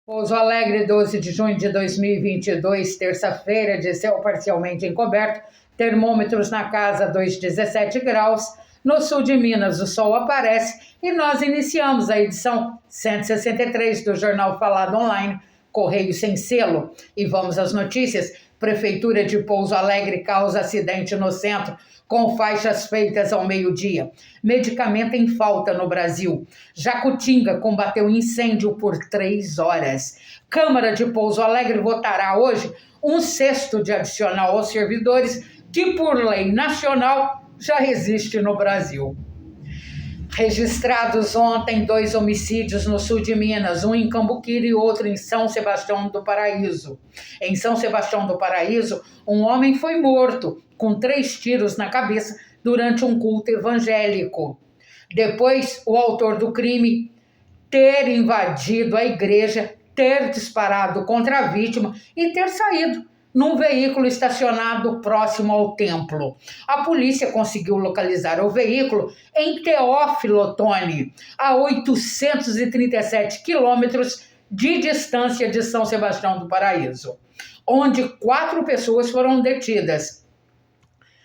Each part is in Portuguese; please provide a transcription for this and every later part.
Pouso Alegre, 12 de junho de 2022, terça-feira, de céu parcialmente encoberto, termômetros na casa 2,17 graus. No sul de Minas, o sol aparece e nós iniciamos a edição 163 do Jornal Falado Online, Correio Sem Selo. E vamos às notícias. Prefeitura de Pouso Alegre causa acidente no centro, com faixas feitas ao meio-dia. Medicamento em falta no Brasil. Jacutinga combateu incêndio por 3 horas. Câmara de Pouso Alegre votará hoje 1/6 de adicional aos servidores que, por lei nacional, já existe no Brasil. Registrados ontem 2 homicídios no sul de Minas, um em Cambuquira e outro em São Sebastião do Paraíso. Em São Sebastião do Paraíso, um homem foi morto com 3 tiros na cabeça durante um culto evangélico. Depois, o autor do crime ter invadido a igreja, ter disparado contra a vítima e ter saído num veículo estacionado próximo ao templo. A polícia conseguiu localizar o veículo em Teófilo Otoni, a 837 quilômetros de distância de São Sebastião do Paraíso, onde 4 pessoas foram detidas.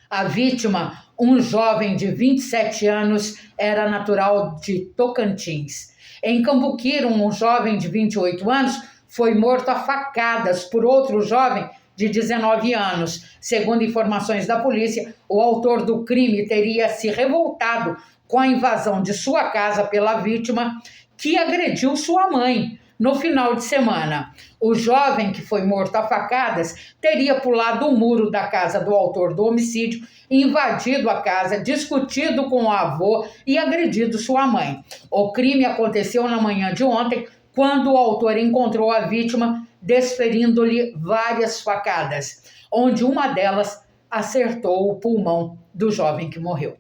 A vítima, um jovem de 27 anos, era natural de Tocantins. Em Cambuquira, um jovem de 28 anos foi morto a facadas por outro jovem de 19 anos. Segundo informações da polícia, o autor do crime teria se revoltado com a invasão de sua casa pela vítima, que agrediu sua mãe no final de semana. O jovem, que foi morto a facadas, teria pulado o muro da casa do autor do homicídio, invadido a casa, discutido com o avô e agredido sua mãe. O crime aconteceu na manhã de ontem, quando o autor encontrou a vítima desferindo-lhe várias facadas, onde uma delas acertou o pulmão do jovem que morreu.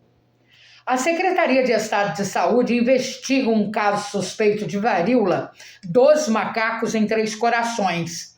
A Secretaria de Estado de Saúde investiga um caso suspeito de varíola dos macacos em Três Corações.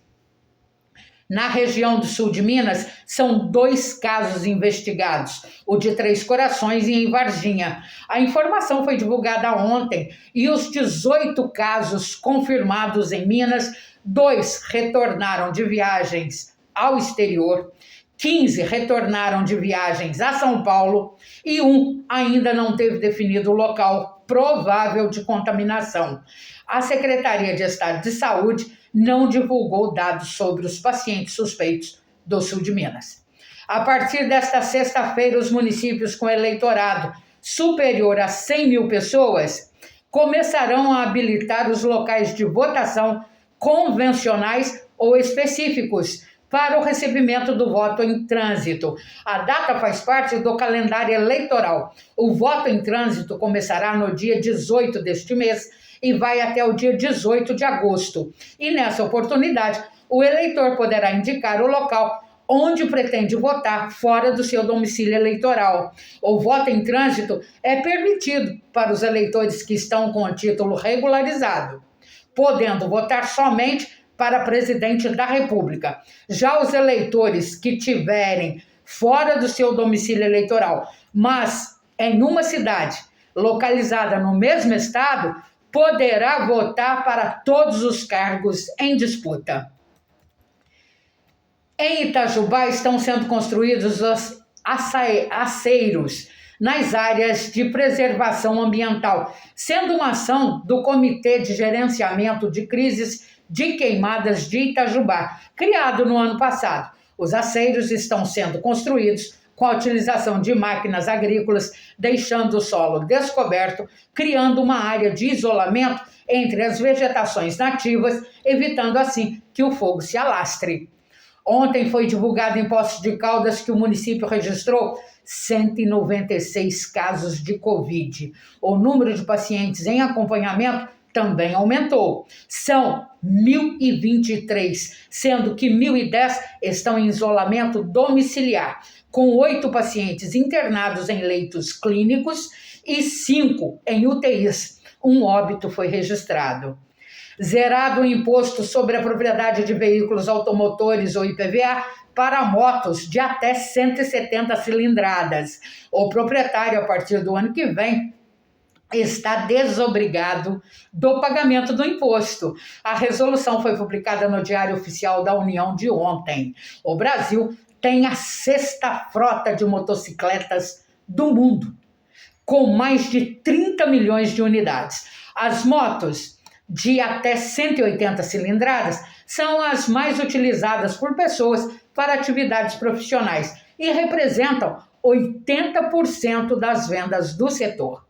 Na região do sul de Minas, são 2 casos investigados, o de Três Corações e em Varginha. A informação foi divulgada ontem e os 18 casos confirmados em Minas, 2 retornaram de viagens ao exterior, 15 retornaram de viagens a São Paulo e 1 ainda não teve definido o local provável de contaminação. A Secretaria de Estado de Saúde não divulgou dados sobre os pacientes suspeitos do sul de Minas. A partir desta sexta-feira, os municípios com eleitorado superior a 100 mil pessoas começarão a habilitar os locais de votação convencionais ou específicos para o recebimento do voto em trânsito. A data faz parte do calendário eleitoral. O voto em trânsito começará no dia 18 deste mês e vai até o dia 18 de agosto. E nessa oportunidade, o eleitor poderá indicar o local onde pretende votar fora do seu domicílio eleitoral. O voto em trânsito é permitido para os eleitores que estão com o título regularizado, podendo votar somente para presidente da República. Já os eleitores que tiverem fora do seu domicílio eleitoral, mas em uma cidade localizada no mesmo estado, poderá votar para todos os cargos em disputa. Em Itajubá estão sendo construídos os aceiros nas áreas de preservação ambiental, sendo uma ação do Comitê de Gerenciamento de Crises de Queimadas de Itajubá, criado no ano passado. Os aceiros estão sendo construídos com a utilização de máquinas agrícolas, deixando o solo descoberto, criando uma área de isolamento entre as vegetações nativas, evitando assim que o fogo se alastre. Ontem foi divulgado em Poços de Caldas que o município registrou 196 casos de Covid. O número de pacientes em acompanhamento também aumentou. São 1.023, sendo que 1.010 estão em isolamento domiciliar, com 8 pacientes internados em leitos clínicos e 5 em UTIs. Um óbito foi registrado. Zerado o imposto sobre a propriedade de veículos automotores, ou IPVA, para motos de até 170 cilindradas. O proprietário, a partir do ano que vem, está desobrigado do pagamento do imposto. A resolução foi publicada no Diário Oficial da União de ontem. O Brasil tem a 6ª frota de motocicletas do mundo, com mais de 30 milhões de unidades. As motos de até 180 cilindradas são as mais utilizadas por pessoas para atividades profissionais e representam 80% das vendas do setor.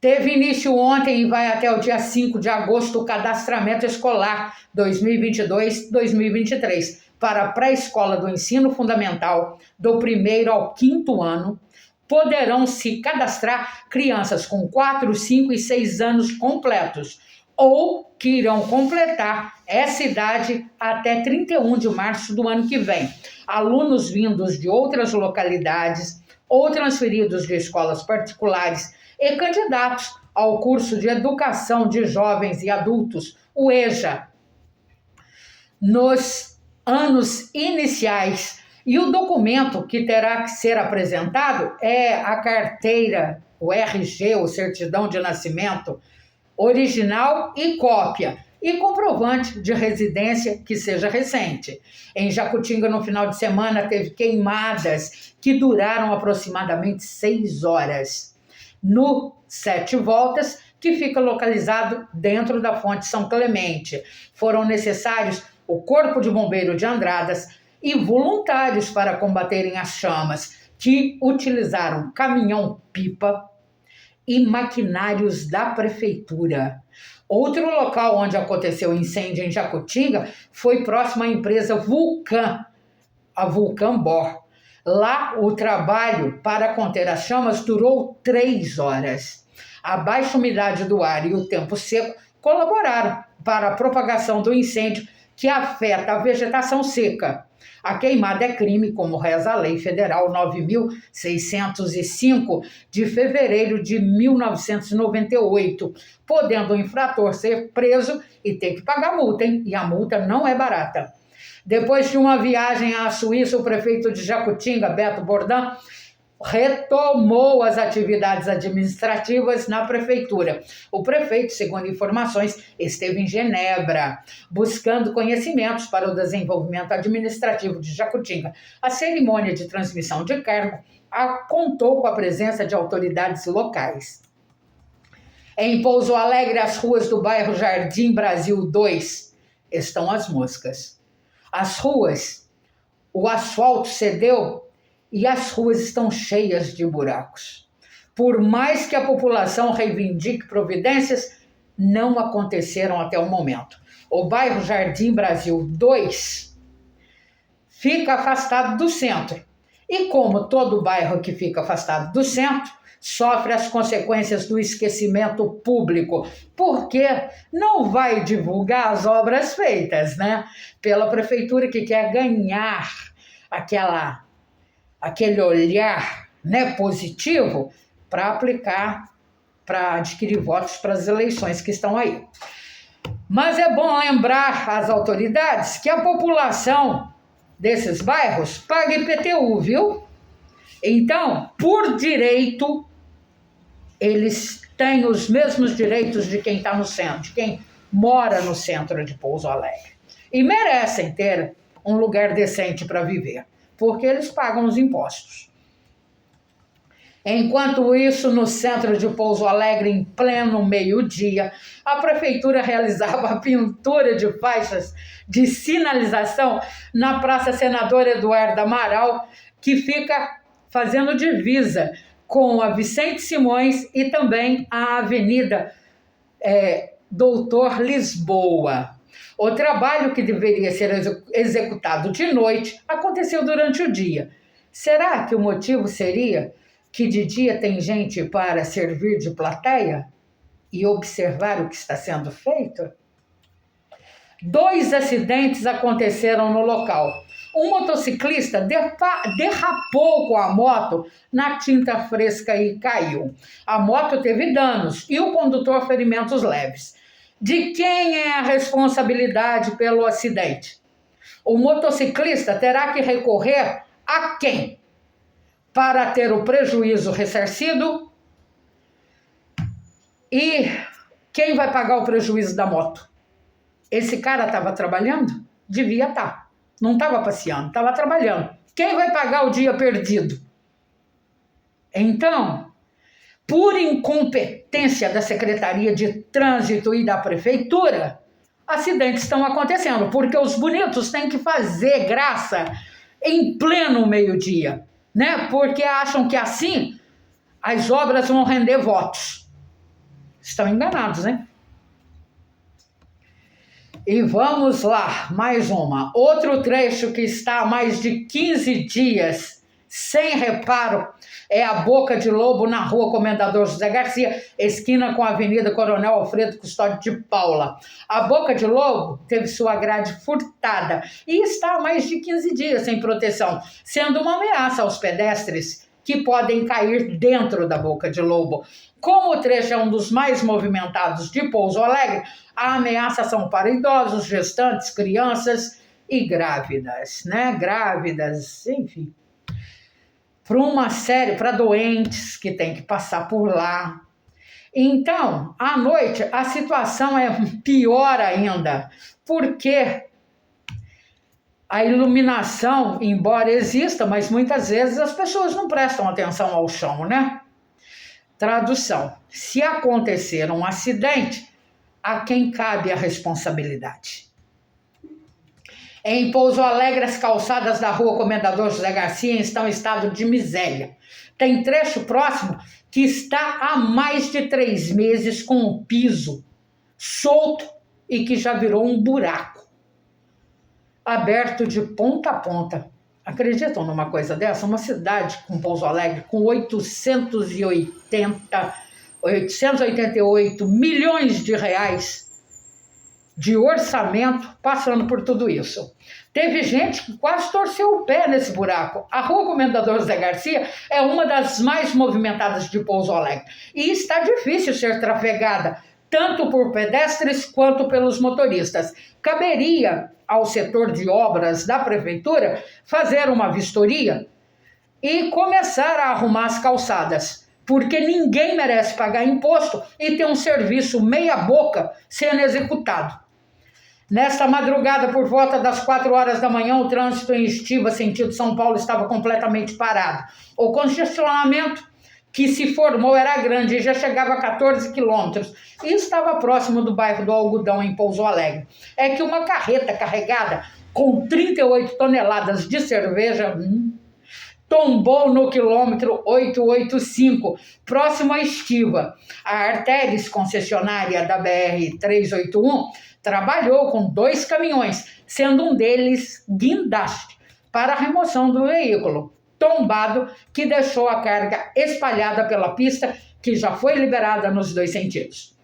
Teve início ontem e vai até o dia 5 de agosto o cadastramento escolar 2022-2023 para a pré-escola do ensino fundamental do 1º ao 5º ano. Poderão se cadastrar crianças com 4, 5 e 6 anos completos ou que irão completar essa idade até 31 de março do ano que vem. Alunos vindos de outras localidades ou transferidos de escolas particulares e candidatos ao curso de Educação de Jovens e Adultos, o EJA, nos anos iniciais. E o documento que terá que ser apresentado é a carteira, o RG, o certidão de nascimento, original e cópia, e comprovante de residência que seja recente. Em Jacutinga, no final de semana, teve queimadas que duraram aproximadamente 6 horas. No 7 Voltas, que fica localizado dentro da Fonte São Clemente. Foram necessários o Corpo de Bombeiro de Andradas e voluntários para combaterem as chamas, que utilizaram caminhão-pipa e maquinários da prefeitura. Outro local onde aconteceu incêndio em Jacutinga foi próximo à empresa Vulcan, a Vulcan Bor. Lá, o trabalho para conter as chamas durou 3 horas. A baixa umidade do ar e o tempo seco colaboraram para a propagação do incêndio, que afeta a vegetação seca. A queimada é crime, como reza a Lei Federal 9.605, de fevereiro de 1998, podendo o infrator ser preso e ter que pagar multa, hein? E a multa não é barata. Depois de uma viagem à Suíça, o prefeito de Jacutinga, Beto Bordão, retomou as atividades administrativas na prefeitura. O prefeito, segundo informações, esteve em Genebra, buscando conhecimentos para o desenvolvimento administrativo de Jacutinga. A cerimônia de transmissão de cargo contou com a presença de autoridades locais. Em Pouso Alegre, as ruas do bairro Jardim Brasil 2 estão às moscas. As ruas, o asfalto cedeu e as ruas estão cheias de buracos. Por mais que a população reivindique providências, não aconteceram até o momento. O bairro Jardim Brasil 2 fica afastado do centro. E como todo bairro que fica afastado do centro, sofre as consequências do esquecimento público, porque não vai divulgar as obras feitas, né? Pela prefeitura, que quer ganhar aquele olhar, né, positivo para aplicar, para adquirir votos para as eleições que estão aí. Mas é bom lembrar às autoridades que a população desses bairros paga IPTU, viu? Então, por direito, eles têm os mesmos direitos de quem está no centro, de quem mora no centro de Pouso Alegre. E merecem ter um lugar decente para viver, porque eles pagam os impostos. Enquanto isso, no centro de Pouso Alegre, em pleno meio-dia, a prefeitura realizava a pintura de faixas de sinalização na Praça Senador Eduardo Amaral, que fica fazendo divisa com a Vicente Simões e também a Avenida Doutor Lisboa. O trabalho, que deveria ser executado de noite, aconteceu durante o dia. Será que o motivo seria que de dia tem gente para servir de plateia e observar o que está sendo feito? 2 acidentes aconteceram no local. Um motociclista derrapou com a moto na tinta fresca e caiu. A moto teve danos e o condutor ferimentos leves. De quem é a responsabilidade pelo acidente? O motociclista terá que recorrer a quem para ter o prejuízo ressarcido? E quem vai pagar o prejuízo da moto? Esse cara estava trabalhando? Devia estar. Não estava passeando, estava trabalhando. Quem vai pagar o dia perdido? Então, por incompetência da Secretaria de Trânsito e da Prefeitura, acidentes estão acontecendo, porque os bonitos têm que fazer graça em pleno meio-dia, né? Porque acham que assim as obras vão render votos. Estão enganados, né? E vamos lá, mais uma. Outro trecho que está há mais de 15 dias sem reparo é a Boca de Lobo na Rua Comendador José Garcia, esquina com a Avenida Coronel Alfredo Custódio de Paula. A Boca de Lobo teve sua grade furtada e está há mais de 15 dias sem proteção, sendo uma ameaça aos pedestres que podem cair dentro da Boca de Lobo. Como o trecho é um dos mais movimentados de Pouso Alegre, a ameaça são para idosos, gestantes, crianças e grávidas, né? Grávidas, enfim. Para doentes que tem que passar por lá. Então, à noite, a situação é pior ainda, porque a iluminação, embora exista, mas muitas vezes as pessoas não prestam atenção ao chão, né? Tradução: se acontecer um acidente, a quem cabe a responsabilidade? Em Pouso Alegre, as calçadas da Rua Comendador José Garcia estão em estado de miséria. Tem trecho próximo que está há mais de 3 meses com o piso solto e que já virou um buraco, aberto de ponta a ponta. Acreditam numa coisa dessa? Uma cidade com Pouso Alegre com 888 milhões de reais de orçamento, passando por tudo isso. Teve gente que quase torceu o pé nesse buraco. A Rua Comendador José Garcia é uma das mais movimentadas de Pouso Alegre e está difícil ser trafegada, tanto por pedestres quanto pelos motoristas. Caberia ao setor de obras da prefeitura fazer uma vistoria e começar a arrumar as calçadas, porque ninguém merece pagar imposto e ter um serviço meia boca sendo executado. Nesta madrugada, por volta das 4 horas da manhã, o trânsito em Estiva, sentido São Paulo, estava completamente parado. O congestionamento que se formou era grande e já chegava a 14 quilômetros e estava próximo do bairro do Algodão, em Pouso Alegre. É que uma carreta carregada com 38 toneladas de cerveja tombou no quilômetro 885, próximo à Estiva. A Artéries, concessionária da BR-381, trabalhou com 2 caminhões, sendo um deles guindaste, para a remoção do veículo tombado, que deixou a carga espalhada pela pista, que já foi liberada nos 2 sentidos.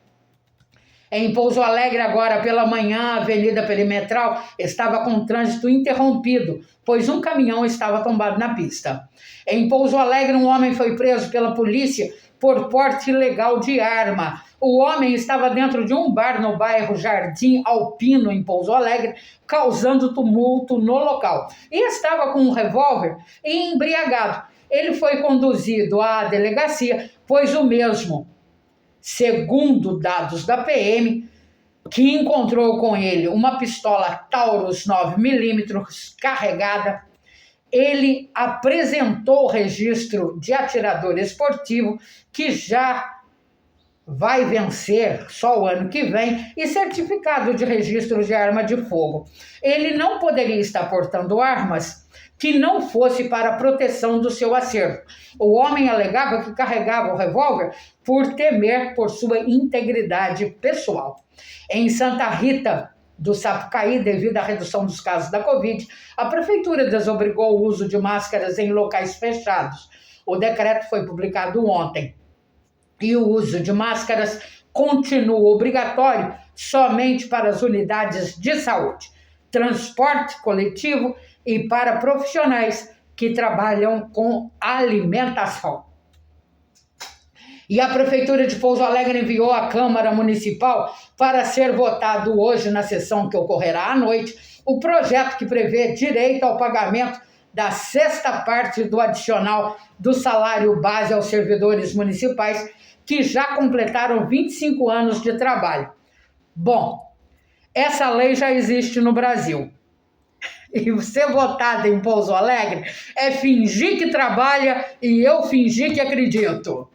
Em Pouso Alegre, agora pela manhã, a Avenida Perimetral estava com trânsito interrompido, pois um caminhão estava tombado na pista. Em Pouso Alegre, um homem foi preso pela polícia por porte ilegal de arma. O homem estava dentro de um bar no bairro Jardim Alpino, em Pouso Alegre, causando tumulto no local. E estava com um revólver e embriagado. Ele foi conduzido à delegacia, pois o mesmo, segundo dados da PM, que encontrou com ele uma pistola Taurus 9mm carregada, ele apresentou o registro de atirador esportivo, que já vai vencer só o ano que vem, e certificado de registro de arma de fogo. Ele não poderia estar portando armas que não fosse para a proteção do seu acervo. O homem alegava que carregava o revólver por temer por sua integridade pessoal. Em Santa Rita do Sapucaí, devido à redução dos casos da Covid, a prefeitura desobrigou o uso de máscaras em locais fechados. O decreto foi publicado ontem. E o uso de máscaras continua obrigatório somente para as unidades de saúde, transporte coletivo e para profissionais que trabalham com alimentação. E a Prefeitura de Pouso Alegre enviou à Câmara Municipal para ser votado hoje na sessão que ocorrerá à noite o projeto que prevê direito ao pagamento da sexta parte do adicional do salário base aos servidores municipais que já completaram 25 anos de trabalho. Bom, essa lei já existe no Brasil. E ser votado em Pouso Alegre é fingir que trabalha e eu fingir que acredito.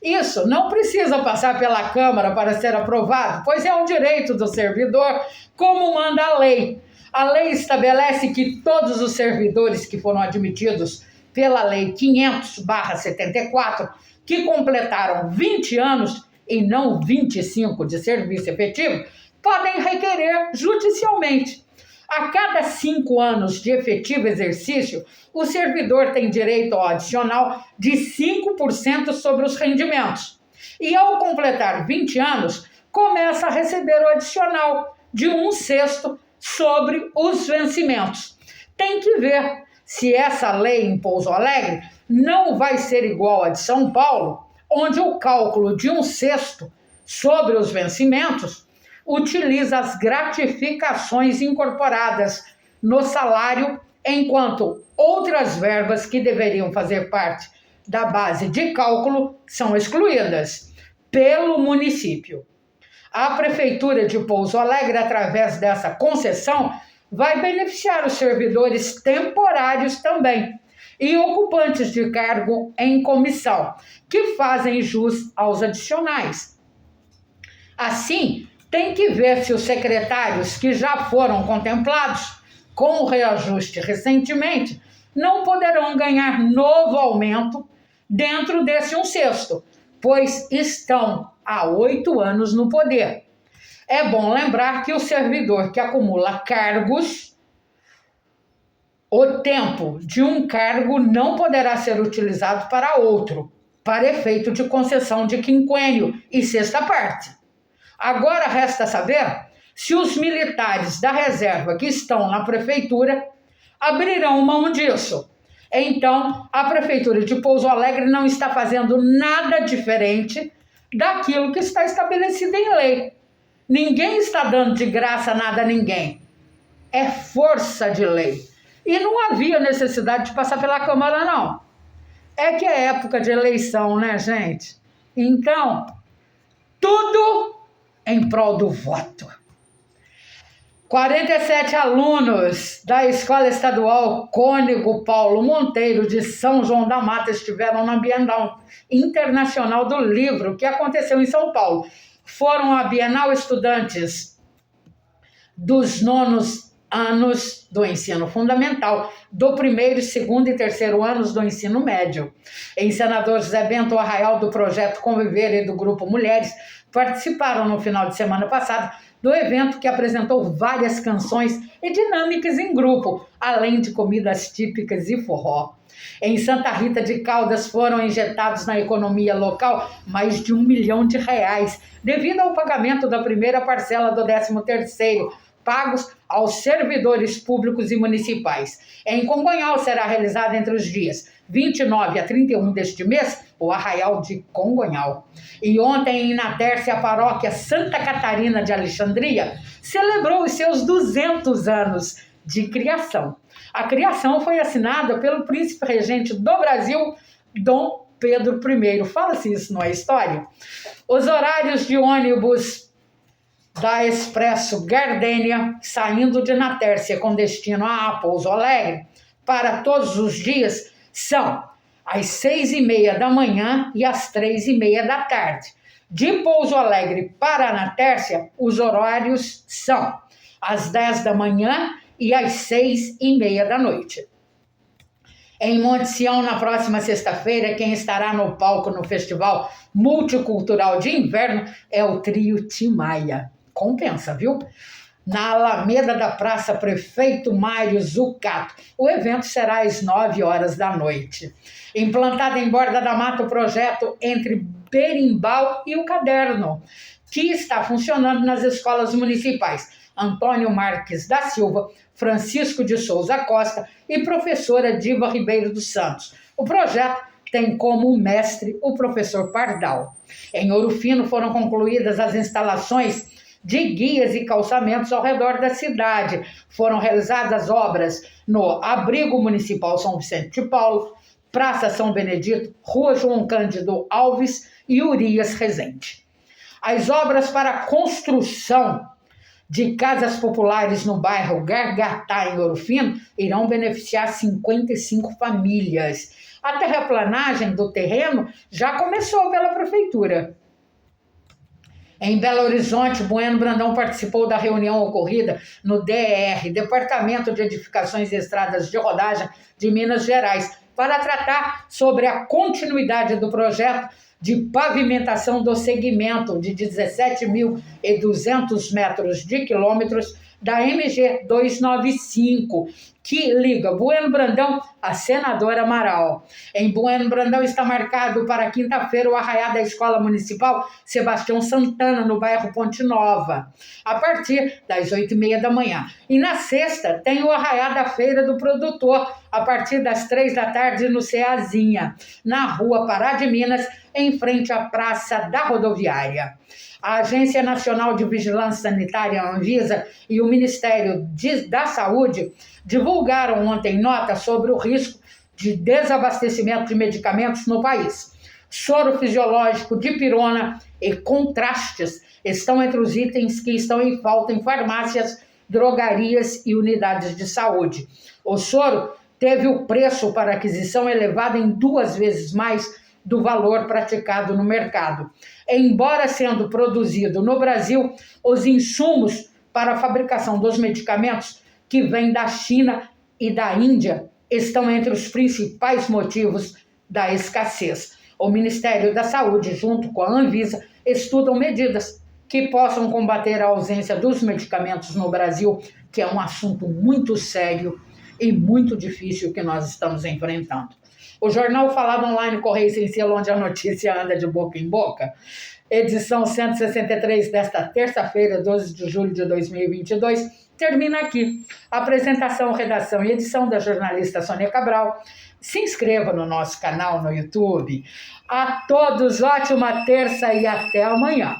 Isso não precisa passar pela Câmara para ser aprovado, pois é um direito do servidor, como manda a lei. A lei estabelece que todos os servidores que foram admitidos pela Lei 500/74, que completaram 20 anos e não 25 de serviço efetivo, podem requerer judicialmente. A cada 5 anos de efetivo exercício, o servidor tem direito ao adicional de 5% sobre os rendimentos. E ao completar 20 anos, começa a receber o adicional de 1/6 sobre os vencimentos. Tem que ver se essa lei em Pouso Alegre não vai ser igual à de São Paulo, onde o cálculo de 1/6 sobre os vencimentos utiliza as gratificações incorporadas no salário, enquanto outras verbas que deveriam fazer parte da base de cálculo são excluídas pelo município. A Prefeitura de Pouso Alegre, através dessa concessão, vai beneficiar os servidores temporários também e ocupantes de cargo em comissão, que fazem jus aos adicionais. Assim, tem que ver se os secretários que já foram contemplados com o reajuste recentemente não poderão ganhar novo aumento dentro desse 1/6, pois estão há 8 anos no poder. É bom lembrar que o servidor que acumula cargos, o tempo de um cargo não poderá ser utilizado para outro, para efeito de concessão de quinquênio e sexta parte. Agora resta saber se os militares da reserva que estão na prefeitura abrirão mão disso. Então, a Prefeitura de Pouso Alegre não está fazendo nada diferente daquilo que está estabelecido em lei. Ninguém está dando de graça nada a ninguém. É força de lei. E não havia necessidade de passar pela Câmara, não. É que é época de eleição, né, gente? Então, tudo em prol do voto. 47 alunos da Escola Estadual Cônego Paulo Monteiro de São João da Mata estiveram na Bienal Internacional do Livro, que aconteceu em São Paulo. Foram à Bienal estudantes dos 9º anos do ensino fundamental, do 1º, 2º e 3º anos do ensino médio. Em Senador José Bento Arraial, do Projeto Conviver e do Grupo Mulheres, participaram no final de semana passado do evento, que apresentou várias canções e dinâmicas em grupo, além de comidas típicas e forró. Em Santa Rita de Caldas foram injetados na economia local mais de R$1 milhão, devido ao pagamento da primeira parcela do 13º, pagos aos servidores públicos e municipais. Em Congonhal será realizado entre os dias 29 a 31 deste mês o Arraial de Congonhal. E ontem, em Natércia, a paróquia Santa Catarina de Alexandria celebrou os seus 200 anos de criação. A criação foi assinada pelo príncipe regente do Brasil, Dom Pedro I. Fala-se isso, não é história? Os horários de ônibus da Expresso Gardênia, saindo de Natércia com destino a Pouso Alegre, para todos os dias, são às 6h30 da manhã e às 3h30 da tarde. De Pouso Alegre para Natércia, os horários são às 10 da manhã e às 6h30 da noite. Em Monte Sião, na próxima sexta-feira, quem estará no palco no Festival Multicultural de Inverno é o trio Tim Maia. Compensa, viu? Na Alameda da Praça Prefeito Mário Zucato. O evento será às 9 horas da noite. Implantado em Borda da Mata, o projeto Entre Berimbau e o Caderno, que está funcionando nas escolas municipais Antônio Marques da Silva, Francisco de Souza Costa e professora Diva Ribeiro dos Santos. O projeto tem como mestre o professor Pardal. Em Ouro Fino foram concluídas as instalações de guias e calçamentos ao redor da cidade. Foram realizadas obras no Abrigo Municipal São Vicente de Paulo, Praça São Benedito, Rua João Cândido Alves e Urias Rezende. As obras para a construção de casas populares no bairro Gargatá, em Ouro Fino, irão beneficiar 55 famílias. A terraplanagem do terreno já começou pela prefeitura. Em Belo Horizonte, Bueno Brandão participou da reunião ocorrida no DER, Departamento de Edificações e Estradas de Rodagem de Minas Gerais, para tratar sobre a continuidade do projeto de pavimentação do segmento de 17.200 metros de quilômetros da MG 295, que liga Bueno Brandão a Senador Amaral. Em Bueno Brandão está marcado para quinta-feira o arraiá da Escola Municipal Sebastião Santana, no bairro Ponte Nova, a partir das 8h30 da manhã. E na sexta tem o arraiá da Feira do Produtor, a partir das 3 da tarde no Ceazinha, na rua Pará de Minas, em frente à Praça da Rodoviária. A Agência Nacional de Vigilância Sanitária, Anvisa, e o Ministério da Saúde divulgaram ontem nota sobre o risco de desabastecimento de medicamentos no país. Soro fisiológico, dipirona e contrastes estão entre os itens que estão em falta em farmácias, drogarias e unidades de saúde. O soro teve o preço para aquisição elevado em 2 vezes mais do valor praticado no mercado. Embora sendo produzido no Brasil, os insumos para a fabricação dos medicamentos que vêm da China e da Índia estão entre os principais motivos da escassez. O Ministério da Saúde, junto com a Anvisa, estudam medidas que possam combater a ausência dos medicamentos no Brasil, que é um assunto muito sério e muito difícil que nós estamos enfrentando. O Jornal Falado Online Correio Sem Selo, onde a notícia anda de boca em boca, edição 163 desta terça-feira, 12 de julho de 2022, termina aqui. Apresentação, redação e edição da jornalista Sônia Cabral. Se inscreva no nosso canal no YouTube. A todos, ótima terça e até amanhã.